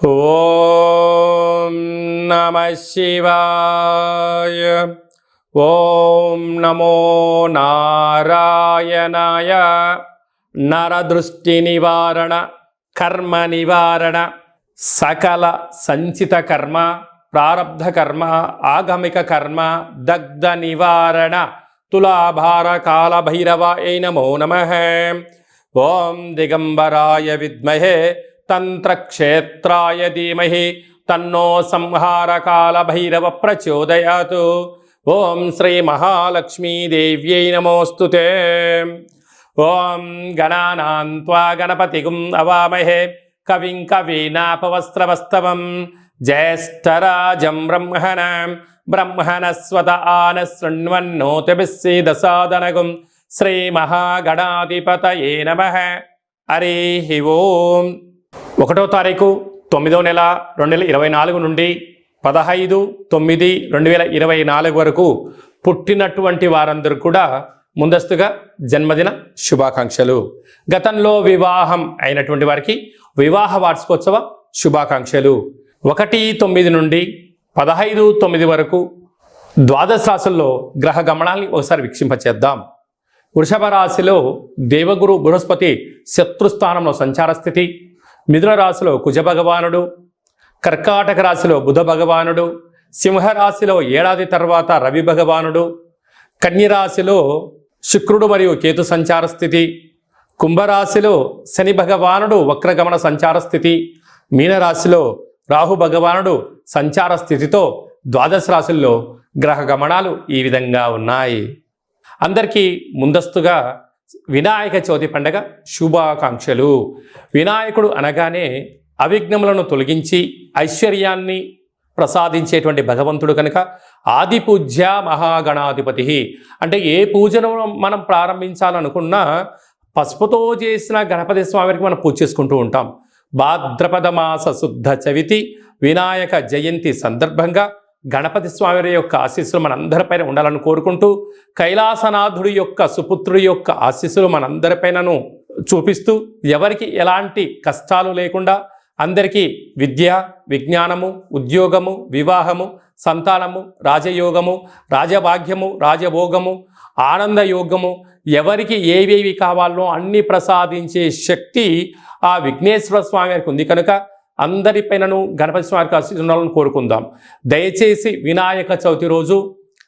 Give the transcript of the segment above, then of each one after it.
ఓం నమః శివాయ. ఓం నమో నారాయణాయ. నరదృష్టి నివారణ, కర్మ నివారణ, సకల సంచిత కర్మ, ప్రారబ్ధ కర్మ, ఆగమిక కర్మ, దగ్ధ నివారణ, తులాభార కాల భైరవాయ నమో నమః. ఓం దిగంబరాయ విద్మహే తంత్రక్షేత్రాయ ధీమహి తన్నో సంహారకాల భైరవ ప్రచోదయాత్. ఓం శ్రీ మహాలక్ష్మీదేవ్యై నమోస్తుతే. ఓం గణానాం త్వా గణపతిగుం అవామహే కవిం కవీనాపవస్త్రవస్తవం జ్యేష్ఠరాజం బ్రహ్మణస్వత ఆన శృణ్వన్నోతిభిస్సీదసాదనగుం. శ్రీ మహాగణాధిపతయే నమః. హరి ఓం. 1వ తారీఖు 9వ నెల 2024 నుండి 15/9/2024 వరకు పుట్టినటువంటి వారందరూ కూడా ముందస్తుగా జన్మదిన శుభాకాంక్షలు. గతంలో వివాహం అయినటువంటి వారికి వివాహ వార్షికోత్సవ శుభాకాంక్షలు. 1/9 నుండి 15/9 వరకు ద్వాదశ రాశుల్లో గ్రహ గమనాల్ని ఒకసారి వీక్షింపచేద్దాం. వృషభ రాశిలో దేవగురు బృహస్పతి శత్రుస్థానంలో సంచార స్థితి. మిథున రాశిలో కుజ భగవానుడు, కర్కాటక రాశిలో బుధ భగవానుడు, సింహరాశిలో ఏడాది తర్వాత రవి భగవానుడు, కన్యరాశిలో శుక్రుడు మరియు కేతు సంచార స్థితి, కుంభరాశిలో శని భగవానుడు వక్రగమన సంచార స్థితి, మీనరాశిలో రాహు భగవానుడు సంచార స్థితితో ద్వాదశ రాశుల్లో గ్రహ గమనాలు ఈ విధంగా ఉన్నాయి. అందరికీ ముందస్తుగా వినాయక చవితి పండగ శుభాకాంక్షలు. వినాయకుడు అనగానే అవిఘ్నములను తొలగించి ఐశ్వర్యాన్ని ప్రసాదించేటువంటి భగవంతుడు కనుక ఆది పూజ్య మహాగణాధిపతి. అంటే ఏ పూజను మనం ప్రారంభించాలనుకున్నా పసుపుతో చేసిన గణపతి స్వామికి మనం పూజ చేసుకుంటూ ఉంటాం. భాద్రపద మాస శుద్ధ చవితి వినాయక జయంతి సందర్భంగా గణపతి స్వామి యొక్క ఆశీస్సులు మనందరిపైన ఉండాలని కోరుకుంటూ, కైలాసనాథుడి యొక్క సుపుత్రుడి యొక్క ఆశీస్సులు మనందరిపైనను చూపిస్తూ, ఎవరికి ఎలాంటి కష్టాలు లేకుండా అందరికీ విద్య, విజ్ఞానము, ఉద్యోగము, వివాహము, సంతానము, రాజయోగము, రాజభాగ్యము, రాజభోగము, ఆనందయోగము, ఎవరికి ఏవేవి కావాలో అన్ని ప్రసాదించే శక్తి ఆ విఘ్నేశ్వర స్వామి వారికి ఉంది కనుక అందరిపైనను గణపతి స్వామికి ఆశీర్వాదాలను కోరుకుందాం. దయచేసి వినాయక చవితి రోజు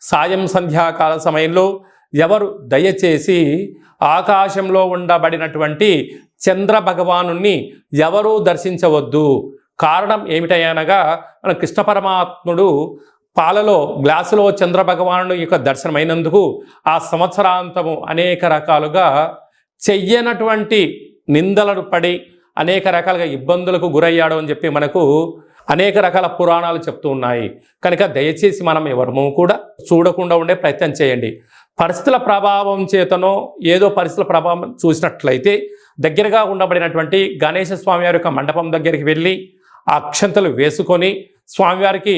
సాయం సంధ్యాకాల సమయంలో ఎవరు దయచేసి ఆకాశంలో ఉండబడినటువంటి చంద్ర భగవానుణ్ణి ఎవరూ దర్శించవద్దు. కారణం ఏమిటనగా మన కృష్ణ పరమాత్ముడు పాలలో గ్లాసులో చంద్ర భగవానుడు యొక్క దర్శనమైనందుకు ఆ సంవత్సరాంతము అనేక రకాలుగా చెయ్యనటువంటి నిందలను పడి అనేక రకాలుగా ఇబ్బందులకు గురయ్యాడు అని చెప్పి మనకు అనేక రకాల పురాణాలు చెప్తూ ఉన్నాయి. కనుక దయచేసి మనం ఎవరము కూడా చూడకుండా ఉండే ప్రయత్నం చేయండి. పరిస్థితుల ప్రభావం చేతనో ఏదో పరిస్థితుల ప్రభావం చూసినట్లయితే దగ్గరగా ఉండబడినటువంటి గణేశ స్వామివారి యొక్క మండపం దగ్గరికి వెళ్ళి ఆ అక్షంతలు వేసుకొని స్వామివారికి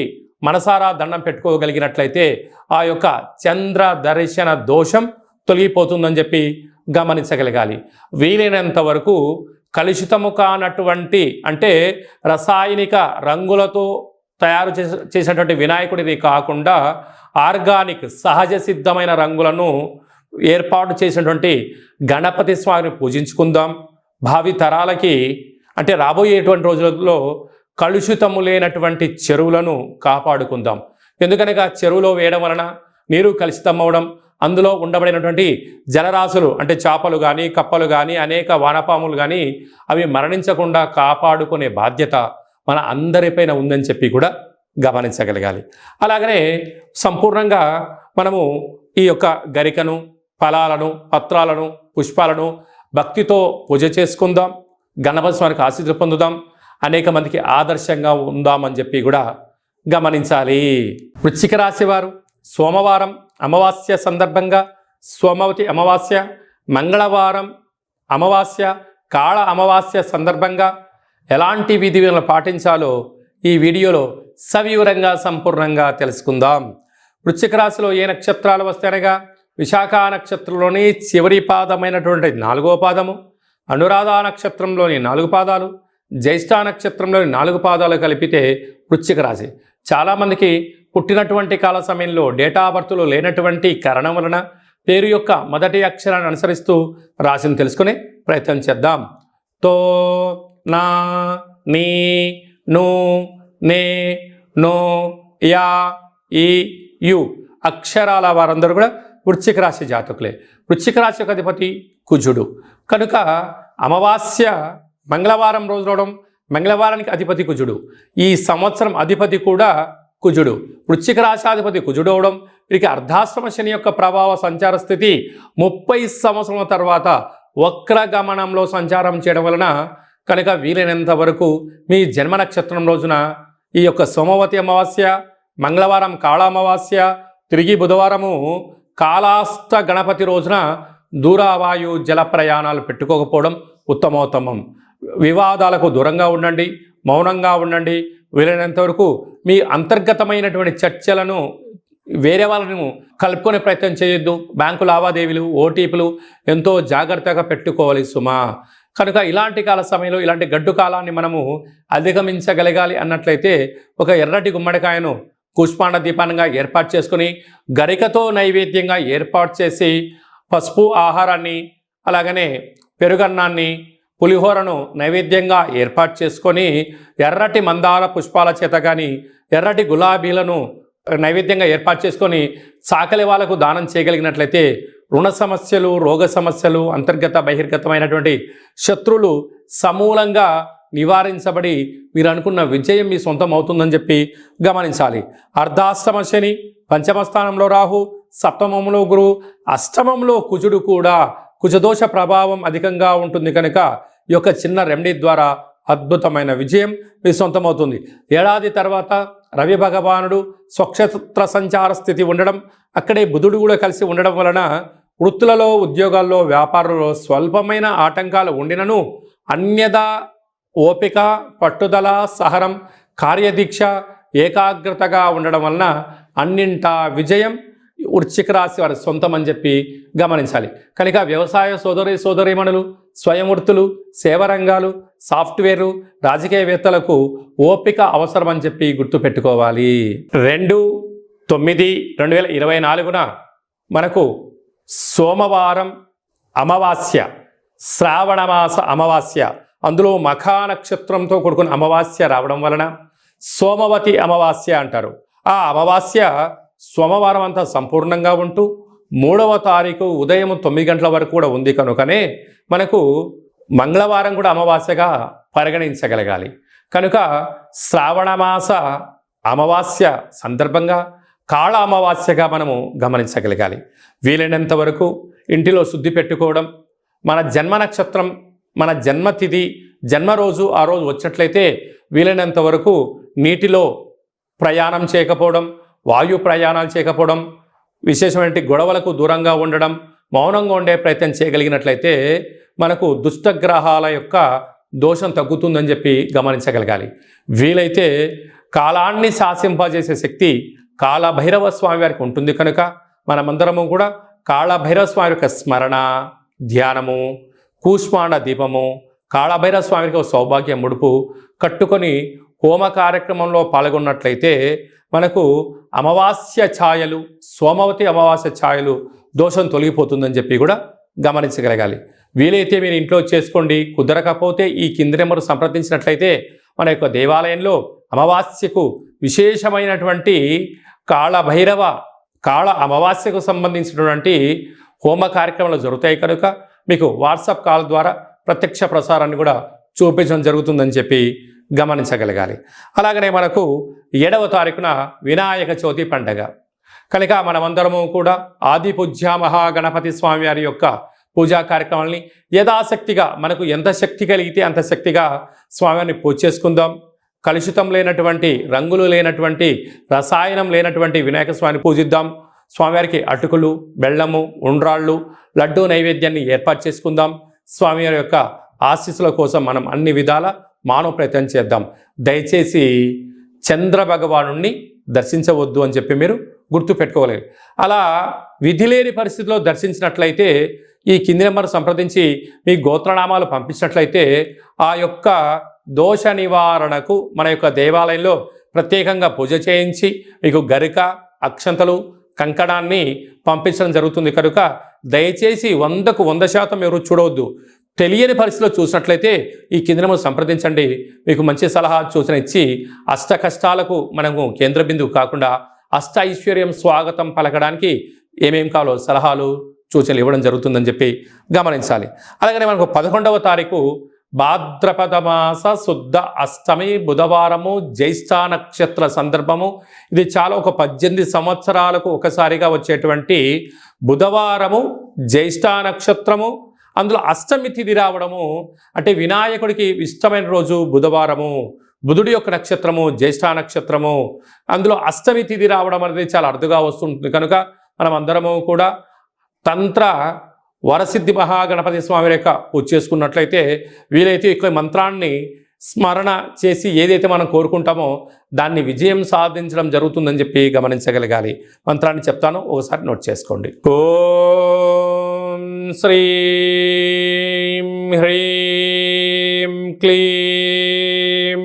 మనసారా దండం పెట్టుకోగలిగినట్లయితే ఆ యొక్క చంద్ర దర్శన దోషం తొలగిపోతుందని చెప్పి గమనించగలగాలి. వీలైనంత వరకు కలుషితము కానటువంటి, అంటే రసాయనిక రంగులతో తయారు చేసినటువంటి వినాయకుడిని కాకుండా ఆర్గానిక్ సహజ సిద్ధమైన రంగులను ఏర్పాటు చేసినటువంటి గణపతి స్వామిని పూజించుకుందాం. భావి తరాలకి, అంటే రాబోయేటువంటి రోజులలో కలుషితము లేనటువంటి చెరువులను కాపాడుకుందాం. ఎందుకనగా చెరువులో వేయడం వలన నీరు కలుషితం అవ్వడం, అందులో ఉండబడినటువంటి జలరాశులు అంటే చేపలు కానీ, కప్పలు కానీ, అనేక వానపాములు కానీ అవి మరణించకుండా కాపాడుకునే బాధ్యత మన అందరిపైన ఉందని చెప్పి కూడా గమనించగలగాలి. అలాగనే సంపూర్ణంగా మనము ఈ యొక్క గరికను, ఫలాలను, పత్రాలను, పుష్పాలను భక్తితో పూజ చేసుకుందాం. గణపతి స్వామికి ఆశీస్సులు పొందుదాం. అనేక మందికి ఆదర్శంగా ఉందామని చెప్పి కూడా గమనించాలి. వృశ్చిక రాశి వారు సోమవారం అమావాస్య సందర్భంగా సోమవతి అమావాస్య, మంగళవారం అమావాస్య, కాళ అమావాస్య సందర్భంగా ఎలాంటి విధులను పాటించాలో ఈ వీడియోలో సవివరంగా సంపూర్ణంగా తెలుసుకుందాం. వృశ్చిక రాశిలో ఏ నక్షత్రాలు వస్తాయనగా విశాఖ నక్షత్రంలోని చివరి పాదమైనటువంటి 4వ పాదము, అనురాధ నక్షత్రంలోని 4 పాదాలు, జ్యేష్ఠ నక్షత్రంలోని 4 పాదాలు కలిపితే వృశ్చిక రాశి. చాలామందికి పుట్టినటువంటి కాల సమయంలో డేటా ఆఫ్ బర్త్లో లేనటువంటి కారణం వలన పేరు యొక్క మొదటి అక్షరాన్ని అనుసరిస్తూ రాశిని తెలుసుకునే ప్రయత్నం చేద్దాం. తో, నా, నీ, ను, నే, నో, యా, ఈ, యు అక్షరాల వారందరూ కూడా వృశ్చిక రాశి జాతకులే. వృశ్చిక రాశి యొక్క అధిపతి కుజుడు కనుక అమావాస్య మంగళవారం రోజు రావడం, మంగళవారానికి అధిపతి కుజుడు. ఈ సంవత్సరం అధిపతి కూడా కుజుడు. వృశ్చిక రాశాధిపతి కుజుడు అవడం, వీరికి అర్ధాశ్రమ శని యొక్క ప్రభావ సంచార స్థితి 30 సంవత్సరాల తర్వాత వక్ర గమనంలో సంచారం చేయడం వలన కనుక వీలైనంత వరకు మీ జన్మ నక్షత్రం రోజున ఈ యొక్క సోమవతి అమావాస్య, మంగళవారం కాళ అమావాస్య, తిరిగి బుధవారము కాళాస్త గణపతి రోజున దూరవాయు జల ప్రయాణాలు పెట్టుకోకపోవడం ఉత్తమోత్తమం. వివాదాలకు దూరంగా ఉండండి, మౌనంగా ఉండండి. వీలైనంత వరకు మీ అంతర్గతమైనటువంటి చర్చలను వేరే వాళ్ళను కలుపుకునే ప్రయత్నం చేయొద్దు. బ్యాంకు లావాదేవీలు, ఓటీపీలు ఎంతో జాగ్రత్తగా పెట్టుకోవాలి సుమా. కనుక ఇలాంటి కాల సమయంలో ఇలాంటి గడ్డు కాలాన్ని మనము అధిగమించగలగాలి అన్నట్లయితే ఒక ఎర్రటి గుమ్మడికాయను కూష్మాండ దీపానంగా ఏర్పాటు చేసుకుని గరికతో నైవేద్యంగా ఏర్పాటు చేసి పసుపు ఆహారాన్ని అలాగనే పెరుగన్నాన్ని పులిహోరను నైవేద్యంగా ఏర్పాటు చేసుకొని ఎర్రటి మందార పుష్పాల చేత కానీ ఎర్రటి గులాబీలను నైవేద్యంగా ఏర్పాటు చేసుకొని సాకలి వాళ్ళకు దానం చేయగలిగినట్లయితే రుణ సమస్యలు, రోగ సమస్యలు, అంతర్గత బహిర్గతమైనటువంటి శత్రువులు సమూలంగా నివారించబడి మీరు అనుకున్న విజయం మీ సొంతం అవుతుందని చెప్పి గమనించాలి. అర్ధాష్టమ శని, పంచమ స్థానంలో రాహు, సప్తమంలో గురు, అష్టమంలో కుజుడు కూడా కుజదోష ప్రభావం అధికంగా ఉంటుంది కనుక ఈ యొక్క చిన్న రెమెడీ ద్వారా అద్భుతమైన విజయం మీ సొంతమవుతుంది. ఏడాది తర్వాత రవి భగవానుడు స్వక్షేత్ర సంచార స్థితి ఉండడం, అక్కడే బుధుడు కూడా కలిసి ఉండడం వలన వృత్తులలో, ఉద్యోగాల్లో, వ్యాపారంలో స్వల్పమైన ఆటంకాలు ఉండినను అన్యదా ఓపిక, పట్టుదల, సహనం, కార్యదీక్ష, ఏకాగ్రతగా ఉండడం వలన అన్నింటా విజయం వృశ్చిక రాశి వారి సొంతం అని చెప్పి గమనించాలి. కనుక వ్యవసాయ సోదరీమణులు, స్వయం వృత్తులు, సేవరంగాలు, సాఫ్ట్వేరు, రాజకీయవేత్తలకు ఓపిక అవసరం అని చెప్పి గుర్తుపెట్టుకోవాలి. 2/9/2024 మనకు సోమవారం అమావాస్య, శ్రావణమాస అమావాస్య, అందులో మఖా నక్షత్రంతో కూడుకున్న అమావాస్య రావడం వలన సోమవతి అమావాస్య అంటారు. ఆ అమావాస్య సోమవారం అంతా సంపూర్ణంగా ఉంటూ 3వ తారీఖు ఉదయం 9 గంటల వరకు కూడా ఉంది కనుకనే మనకు మంగళవారం కూడా అమావాస్యగా పరిగణించగలగాలి. కనుక శ్రావణమాస అమావాస్య సందర్భంగా కాళ అమావాస్యగా మనము గమనించగలగాలి. వీలైనంత వరకు ఇంటిలో శుద్ధి పెట్టుకోవడం, మన జన్మ నక్షత్రం, మన జన్మతిథి, జన్మరోజు ఆ రోజు వచ్చినట్లయితే వీలైనంత వరకు నీటిలో ప్రయాణం చేయకపోవడం, వాయు ప్రయాణాలు చేయకపోవడం, విశేషమైన గొడవలకు దూరంగా ఉండడం, మౌనంగా ఉండే ప్రయత్నం చేయగలిగినట్లయితే మనకు దుష్టగ్రహాల యొక్క దోషం తగ్గుతుందని చెప్పి గమనించగలగాలి. వీలైతే కాలాన్ని శాసింపజేసే శక్తి కాళభైరవ స్వామి వారికి ఉంటుంది కనుక మనమందరము కూడా కాళభైరవ స్వామి యొక్క స్మరణ, ధ్యానము, కూష్మాండ దీపము, కాళభైరవ స్వామికి ఒక సౌభాగ్య ముడుపు కట్టుకొని హోమ కార్యక్రమంలో పాల్గొన్నట్లయితే మనకు అమావాస్య ఛాయలు, సోమవతి అమావాస్య ఛాయలు దోషం తొలగిపోతుందని చెప్పి కూడా గమనించగలగాలి. వీలైతే మీరు ఇంట్లో చేసుకోండి. కుదరకపోతే ఈ కింది నెంబరు సంప్రదించినట్లయితే మన యొక్క దేవాలయంలో అమావాస్యకు విశేషమైనటువంటి కాళభైరవ కాళ అమావాస్యకు సంబంధించినటువంటి హోమ కార్యక్రమాలు జరుగుతాయి కనుక మీకు వాట్సాప్ కాల్ ద్వారా ప్రత్యక్ష ప్రసారాన్ని కూడా చూపించడం జరుగుతుందని చెప్పి గమనించగలగాలి. అలాగనే మనకు 7వ తారీఖున వినాయక చవితి పండగ కనుక మనమందరము కూడా ఆది పూజ్య మహాగణపతి స్వామి వారి యొక్క పూజా కార్యక్రమాలని యథాశక్తిగా మనకు ఎంత శక్తి కలిగితే అంత శక్తిగా స్వామివారిని పూజ చేసుకుందాం. కలుషితం లేనటువంటి, రంగులు లేనటువంటి, రసాయనం లేనటువంటి వినాయక స్వామిని పూజిద్దాం. స్వామివారికి అటుకులు, బెల్లము, ఉండ్రాళ్ళు, లడ్డూ నైవేద్యాన్ని ఏర్పాటు చేసుకుందాం. స్వామివారి యొక్క ఆశీస్సుల కోసం మనం అన్ని విధాల మానవ ప్రయత్నం చేద్దాం. దయచేసి చంద్ర భగవాను దర్శించవద్దు అని చెప్పి మీరు గుర్తుపెట్టుకోలేదు. అలా విధి లేని పరిస్థితిలో దర్శించినట్లయితే ఈ కింది నెంబర్ సంప్రదించి మీ గోత్రనామాలు పంపించినట్లయితే ఆ యొక్క దోష నివారణకు మన యొక్క దేవాలయంలో ప్రత్యేకంగా పూజ చేయించి మీకు గరిక, అక్షంతలు, కంకణాన్ని పంపించడం జరుగుతుంది. కనుక దయచేసి 100కు 100% ఎవరు చూడవద్దు. తెలియని పరిస్థితిలో చూసినట్లయితే ఈ కింద నెంబర్ సంప్రదించండి. మీకు మంచి సలహా సూచన ఇచ్చి అష్ట కష్టాలకు మనము కేంద్ర బిందువు కాకుండా అష్ట ఐశ్వర్యం స్వాగతం పలకడానికి ఏమేం కావాలో సలహాలు సూచనలు ఇవ్వడం జరుగుతుందని చెప్పి గమనించాలి. అలాగనే మనకు 11వ తారీఖు భాద్రపద మాస శుద్ధ అష్టమి బుధవారము, జ్యేష్ఠ నక్షత్ర సందర్భము. ఇది చాలా ఒక 18 సంవత్సరాలకు ఒకసారిగా వచ్చేటువంటి బుధవారము, జ్యేష్ఠ నక్షత్రము, అందులో అష్టమి తిథి రావడము. అంటే వినాయకుడికి ఇష్టమైన రోజు బుధవారము, బుధుడి యొక్క నక్షత్రము జ్యేష్ఠ నక్షత్రము, అందులో అష్టమి తిథి రావడం అనేది చాలా అరుదుగా వస్తుంటుంది. కనుక మనం అందరము కూడా తంత్ర వరసిద్ధి మహాగణపతి స్వామి యొక్క పూజ చేసుకున్నట్లయితే వీలైతే ఎక్కువ మంత్రాన్ని స్మరణ చేసి ఏదైతే మనం కోరుకుంటామో దాన్ని విజయం సాధించడం జరుగుతుందని చెప్పి గమనించగలగాలి. మంత్రాన్ని చెప్తాను, ఒకసారి నోట్ చేసుకోండి. ఓం శ్రీం హ్రీం క్లీం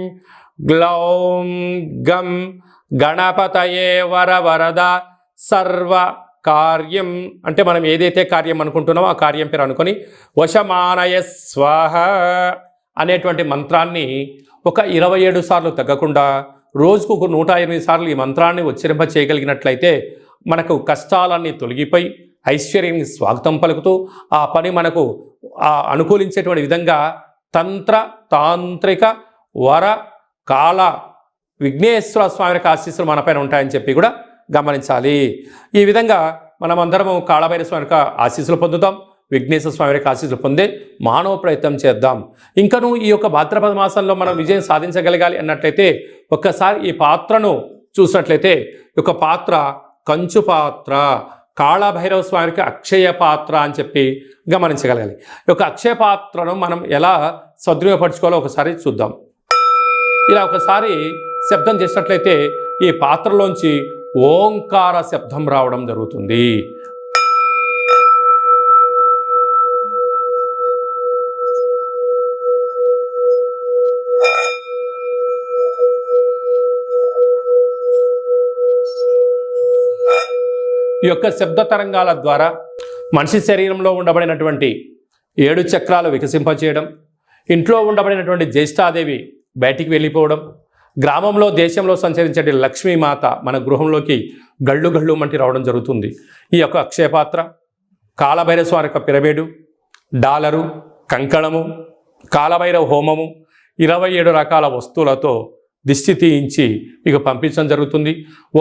గ్లౌం గం గణపతయే వరవరద సర్వ కార్యం. అంటే మనం ఏదైతే కార్యం అనుకుంటున్నామో ఆ కార్యం పేరు అనుకొని వశమానయ స్వాహ అనేటువంటి మంత్రాన్ని ఒక 27 సార్లు తగ్గకుండా రోజుకు ఒక 108 సార్లు ఈ మంత్రాన్ని ఉచ్చరింప చేయగలిగినట్లయితే మనకు కష్టాలన్నీ తొలగిపోయి ఐశ్వర్యానికి స్వాగతం పలుకుతూ ఆ పని మనకు అనుకూలించేటువంటి విధంగా తంత్ర తాంత్రిక వర కాల విఘ్నేశ్వర స్వామి యొక్క ఆశీస్సులు మనపైన ఉంటాయని చెప్పి కూడా గమనించాలి. ఈ విధంగా మనమందరము కాళభైరవ స్వామి యొక్క ఆశీస్సులు పొందుతాం, విఘ్నేశ్వర స్వామి యొక్క ఆశీస్సులు పొందే మానవ ప్రయత్నం చేద్దాం. ఇంకను ఈ యొక్క భాద్రపద మాసంలో మనం విజయం సాధించగలగాలి అన్నట్లయితే ఒక్కసారి ఈ పాత్రను చూసినట్లయితే ఒక పాత్ర కంచు పాత్ర, కాళభైరవ స్వామికి అక్షయ పాత్ర అని చెప్పి గమనించగలగాలి. ఈ యొక్క అక్షయ పాత్రను మనం ఎలా సద్వినియోగపరచుకోవాలో ఒకసారి చూద్దాం. ఇలా ఒకసారి శబ్దం చేసినట్లయితే ఈ పాత్రలోంచి ఓంకార శబ్దం రావడం జరుగుతుంది. ఈ యొక్క శబ్ద తరంగాల ద్వారా మనిషి శరీరంలో ఉండబడినటువంటి 7 చక్రాలు వికసింపచేయడం, ఇంట్లో ఉండబడినటువంటి జ్యేష్ఠాదేవి బయటికి వెళ్ళిపోవడం, గ్రామంలో దేశంలో సంచరించే లక్ష్మీమాత మన గృహంలోకి గళ్ళు గళ్ళు మంటి రావడం జరుగుతుంది. ఈ యొక్క అక్షయపాత్ర, కాళభైరవ స్వామి యొక్క పిరమిడు, డాలరు, కంకణము, కాళభైరవ హోమము, 27 రకాల వస్తువులతో దిష్టి తీయించి మీకు పంపించడం జరుగుతుంది.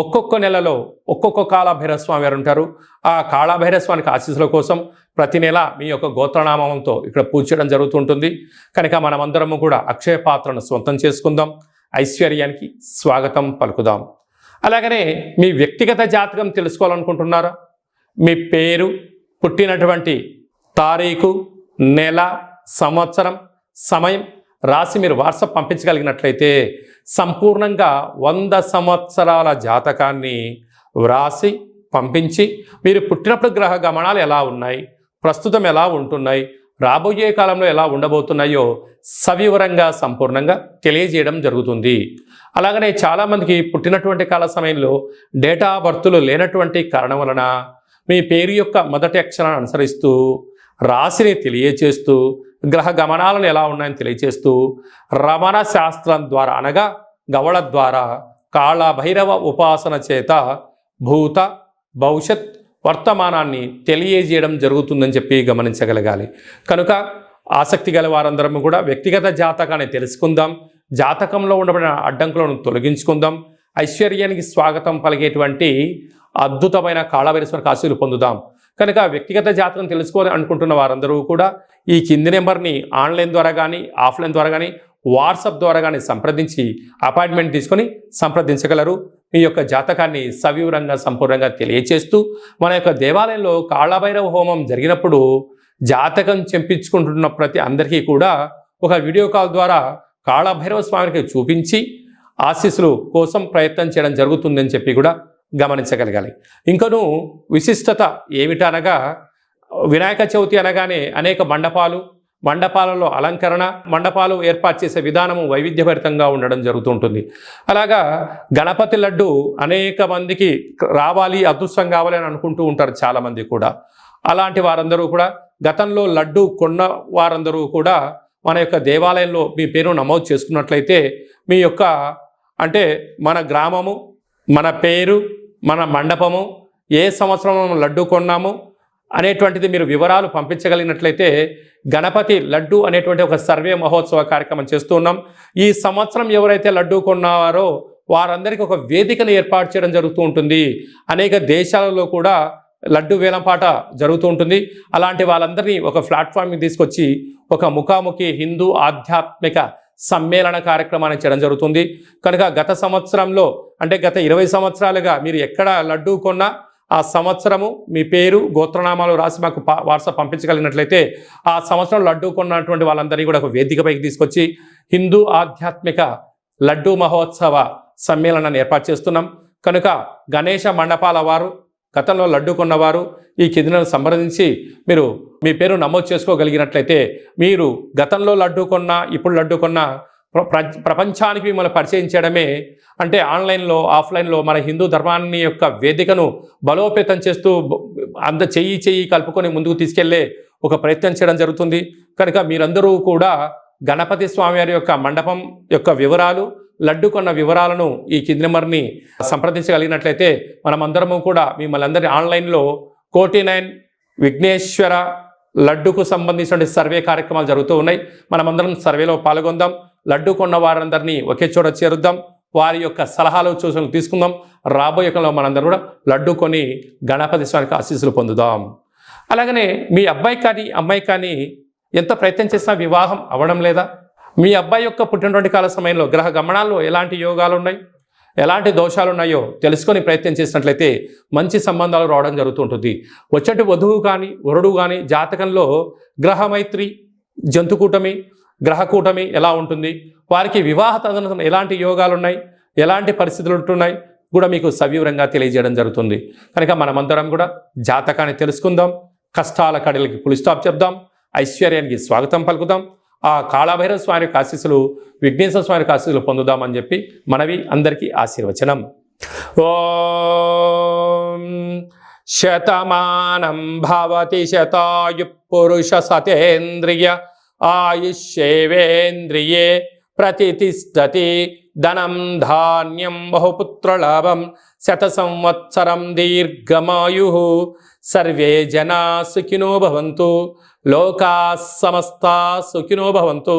ఒక్కొక్క నెలలో ఒక్కొక్క కాళభైరవ స్వామి వారు ఉంటారు. ఆ కాళభైరవ స్వామికి ఆశీస్సుల కోసం ప్రతి నెల మీ యొక్క గోత్రనామంతో ఇక్కడ పూజ చేయడం జరుగుతుంటుంది. కనుక మనమందరము కూడా అక్షయ పాత్రను సొంతం చేసుకుందాం, ఐశ్వర్యానికి స్వాగతం పలుకుదాం. అలాగనే మీ వ్యక్తిగత జాతకం తెలుసుకోవాలనుకుంటున్నారా? మీ పేరు, పుట్టినటువంటి తారీఖు, నెల, సంవత్సరం, సమయం రాసి మీరు వాట్సాప్ పంపించగలిగినట్లయితే సంపూర్ణంగా 100 సంవత్సరాల జాతకాన్ని వ్రాసి పంపించి మీరు పుట్టినప్పుడు గ్రహ గమనాలు ఎలా ఉన్నాయి, ప్రస్తుతం ఎలా ఉంటున్నాయి, రాబోయే కాలంలో ఎలా ఉండబోతున్నాయో సవివరంగా సంపూర్ణంగా తెలియజేయడం జరుగుతుంది. అలాగనే చాలామందికి పుట్టినటువంటి కాల సమయంలో డేటా బర్త్లు లేనటువంటి కారణం వలన మీ పేరు యొక్క మొదటి అక్షరాన్ని అనుసరిస్తూ రాశిని తెలియచేస్తూ గ్రహ గమనాలను ఎలా ఉన్నాయని తెలియచేస్తూ రమణ శాస్త్రం ద్వారా అనగా గవళ ద్వారా కాళభైరవ ఉపాసన చేత భూత భవిష్యత్ వర్తమానాన్ని తెలియజేయడం జరుగుతుందని చెప్పి గమనించగలగాలి. కనుక ఆసక్తి గల వారందరం కూడా వ్యక్తిగత జాతకాన్ని తెలుసుకుందాం, జాతకంలో ఉండబడిన అడ్డంకులను తొలగించుకుందాం, ఐశ్వర్యానికి స్వాగతం పలిగేటువంటి అద్భుతమైన కాళభైరవ ఆశీస్సులు పొందుదాం. కనుక వ్యక్తిగత జాతకం తెలుసుకోవాలి అనుకుంటున్న వారందరూ కూడా ఈ కింది నెంబర్ని ఆన్లైన్ ద్వారా కానీ ఆఫ్లైన్ ద్వారా కానీ వాట్సాప్ ద్వారా కానీ సంప్రదించి అపాయింట్మెంట్ తీసుకొని సంప్రదించగలరు. మీ యొక్క జాతకాన్ని సవివరంగా సంపూర్ణంగా తెలియచేస్తూ మన యొక్క దేవాలయంలో కాళభైరవ హోమం జరిగినప్పుడు జాతకం చెంపించుకుంటున్న ప్రతి అందరికీ కూడా ఒక వీడియో కాల్ ద్వారా కాళభైరవ స్వామికి చూపించి ఆశీస్సులు కోసం ప్రయత్నం చేయడం జరుగుతుందని చెప్పి కూడా గమనించగలగాలి. ఇంకనూ విశిష్టత ఏమిటనగా వినాయక చవితి అనగానే అనేక మండపాలు మండపాలలో అలంకరణ, మండపాలు ఏర్పాటు చేసే విధానము వైవిధ్యభరితంగా ఉండడం జరుగుతుంటుంది. అలాగా గణపతి లడ్డు అనేక మందికి రావాలి, అదృష్టం కావాలి అని అనుకుంటూ ఉంటారు చాలామంది కూడా. అలాంటి వారందరూ కూడా, గతంలో లడ్డు కొన్న వారందరూ కూడా మన యొక్క దేవాలయంలో మీ పేరు నమోదు చేసుకున్నట్లయితే మీ యొక్క అంటే మన గ్రామము, మన పేరు, మన మండపము, ఏ సంవత్సరం మనం లడ్డు కొన్నాము అనేటువంటిది మీరు వివరాలు పంపించగలిగినట్లయితే గణపతి లడ్డు అనేటువంటి ఒక సర్వే మహోత్సవ కార్యక్రమం చేస్తూ ఉన్నాం. ఈ సంవత్సరం ఎవరైతే లడ్డు కొన్నారో వారందరికీ ఒక వేదికను ఏర్పాటు చేయడం జరుగుతూ ఉంటుంది. అనేక దేశాలలో కూడా లడ్డు వేలంపాట జరుగుతూ ఉంటుంది. అలాంటి వాళ్ళందరినీ ఒక ప్లాట్ఫామ్కి తీసుకొచ్చి ఒక ముఖాముఖి హిందూ ఆధ్యాత్మిక సమ్మేళన కార్యక్రమాన్ని చేయడం జరుగుతుంది. కనుక గత సంవత్సరంలో అంటే గత 20 సంవత్సరాలుగా మీరు ఎక్కడ లడ్డు కొన్నా ఆ సంవత్సరము మీ పేరు, గోత్రనామాలు రాసి మాకు వాట్సాప్ పంపించగలిగినట్లయితే ఆ సంవత్సరం లడ్డు కొన్నటువంటి వాళ్ళందరినీ కూడా ఒక వేదికపైకి తీసుకొచ్చి హిందూ ఆధ్యాత్మిక లడ్డు మహోత్సవ సమ్మేళనాన్ని ఏర్పాటు చేస్తున్నాం. కనుక గణేష మండపాల వారు, గతంలో లడ్డు కొన్నవారు ఈ కిందను సంప్రదించి మీరు మీ పేరు నమోదు చేసుకోగలిగినట్లయితే మీరు గతంలో లడ్డు కొన్నా ఇప్పుడు లడ్డు కొన్నా ప్రపంచానికి మిమ్మల్ని పరిచయం చేయడమే. అంటే ఆన్లైన్లో ఆఫ్లైన్లో మన హిందూ ధర్మాన్ని యొక్క వేదికను బలోపేతం చేస్తూ అంత చెయ్యి కలుపుకొని ముందుకు తీసుకెళ్లే ఒక ప్రయత్నం చేయడం జరుగుతుంది. కనుక మీరందరూ కూడా గణపతి స్వామివారి యొక్క మండపం యొక్క వివరాలు, లడ్డు కొన్న వివరాలను ఈ కింది నెంబర్ని సంప్రదించగలిగినట్లయితే మనమందరము కూడా మిమ్మల్ని అందరి ఆన్లైన్లో 49 విఘ్నేశ్వర లడ్డుకు సంబంధించిన సర్వే కార్యక్రమాలు జరుగుతూ ఉన్నాయి. మనమందరం సర్వేలో పాల్గొందాం. లడ్డు కొన్న వారందరినీ ఒకే చోట చేరుద్దాం. వారి యొక్క సలహాలు సూచనలు తీసుకుందాం. రాబోయే కాలంలో మనందరం కూడా లడ్డు కొని గణపతి స్వామికి ఆశీస్సులు పొందుదాం. అలాగనే మీ అబ్బాయి కానీ అమ్మాయి కానీ ఎంత ప్రయత్నం చేసినా వివాహం అవ్వడం లేదా? మీ అబ్బాయి యొక్క పుట్టినటువంటి కాల సమయంలో గ్రహ గమనాల్లో ఎలాంటి యోగాలు ఉన్నాయి, ఎలాంటి దోషాలు ఉన్నాయో తెలుసుకొని ప్రయత్నం చేసినట్లయితే మంచి సంబంధాలు రావడం జరుగుతుంటుంది. వచ్చేటి వధువు కానీ వరుడు కానీ జాతకంలో గ్రహమైత్రి, జంతుకూటమి, గ్రహకూటమి ఎలా ఉంటుంది, వారికి వివాహ తదనంతరం ఎలాంటి యోగాలు ఉన్నాయి, ఎలాంటి పరిస్థితులు ఉంటున్నాయి కూడా మీకు సవివరంగా తెలియజేయడం జరుగుతుంది. కనుక మనమందరం కూడా జాతకాన్ని తెలుసుకుందాం. కష్టాల కడలకి పులి స్టాప్ చెప్దాం. ఐశ్వర్యానికి స్వాగతం పలుకుదాం. ఆ కాళభైరవ స్వామి యొక్క ఆశీస్సులు, విఘ్నేశ్వర స్వామి యొక్క ఆశీస్సులు పొందుదామని చెప్పి మనవి అందరికీ ఆశీర్వచనం. ఓం శతమానం భవతి శతాయు పురుష సతేంద్రియ ఆయుష్యేవేంద్రియే ప్రతితిష్టతి ధనం ధాన్యం బహుపుత్రలాభం శత సంవత్సరం దీర్ఘమాయు. సర్వే జనా సుఖినో భవంతు, లోకా సమస్తా సుఖినో భవంతు.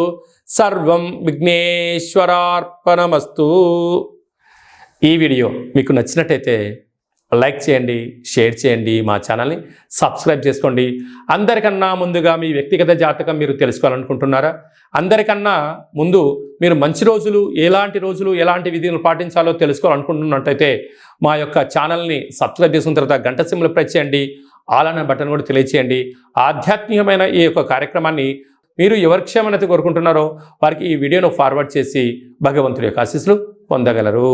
సర్వం విఘ్నేశ్వరార్పణమస్తు. ఈ వీడియో మీకు నచ్చినట్టయితే లైక్ చేయండి, షేర్ చేయండి, మా ఛానల్ని సబ్స్క్రైబ్ చేసుకోండి. అందరికన్నా ముందుగా మీ వ్యక్తిగత జాతకం మీరు తెలుసుకోవాలనుకుంటున్నారా? అందరికన్నా ముందు మీరు మంచి రోజులు, ఎలాంటి విధులు పాటించాలో తెలుసుకోవాలనుకుంటున్నట్టయితే మా యొక్క ఛానల్ని సబ్స్క్రైబ్ చేసుకున్న తర్వాత గంట సింబల్ ప్రెస్ చేయండి. ఆల్ అనే బటన్ కూడా తెలియచేయండి. ఆధ్యాత్మికమైన ఈ యొక్క కార్యక్రమాన్ని మీరు ఎవరి క్షేమమైతే కోరుకుంటున్నారో వారికి ఈ వీడియోను ఫార్వర్డ్ చేసి భగవంతుడి యొక్క ఆశీస్సులు పొందగలరు.